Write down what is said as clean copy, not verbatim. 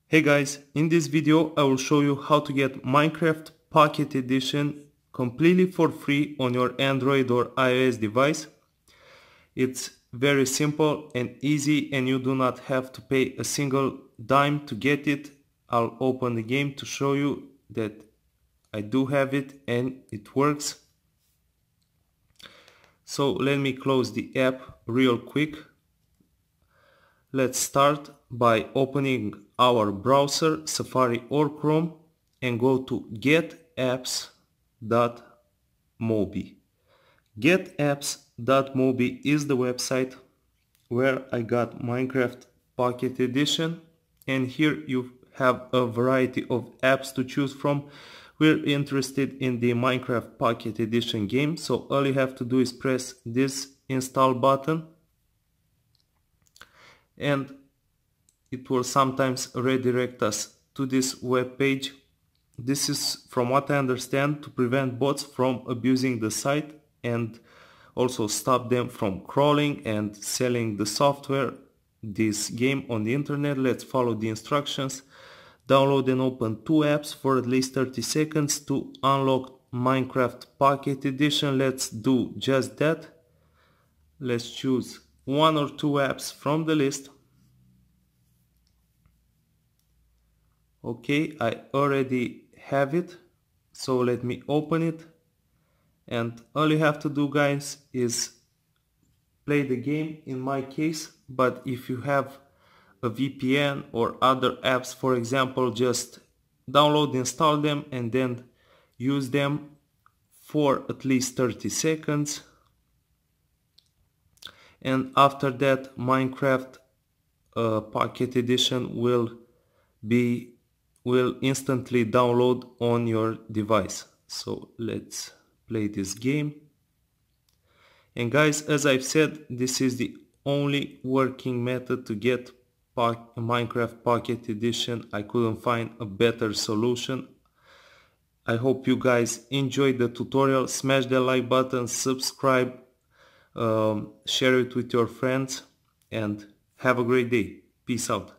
Hey guys, in this video I will show you how to get Minecraft Pocket Edition completely for free on your Android or iOS device. It's very simple and easy and you do not have to pay a single dime to get it. I'll open the game to show you that I do have it and it works. So let me close the app real quick. Let's start by opening our browser, Safari or Chrome, and go to getapps.mobi. Getapps.mobi is the website where I got Minecraft Pocket Edition, and here you have a variety of apps to choose from. We're interested in the Minecraft Pocket Edition game, so all you have to do is press this install button and it will sometimes redirect us to this web page. This is, from what I understand, to prevent bots from abusing the site and also stop them from crawling and selling the software, this game on the internet. Let's follow the instructions. Download and open two apps for at least 30 seconds to unlock Minecraft Pocket Edition. Let's do just that. Let's choose one or two apps from the list. Okay, I already have it, so let me open it, and all you have to do, guys, is play the game in my case. But if you have a VPN or other apps, for example, just download, install them and then use them for at least 30 seconds, and after that Minecraft Pocket Edition will instantly download on your device. So let's play this game. And guys, as I've said, this is the only working method to get Minecraft Pocket Edition. I couldn't find a better solution. I hope you guys enjoyed the tutorial. Smash the like button, subscribe, share it with your friends, and have a great day. Peace out.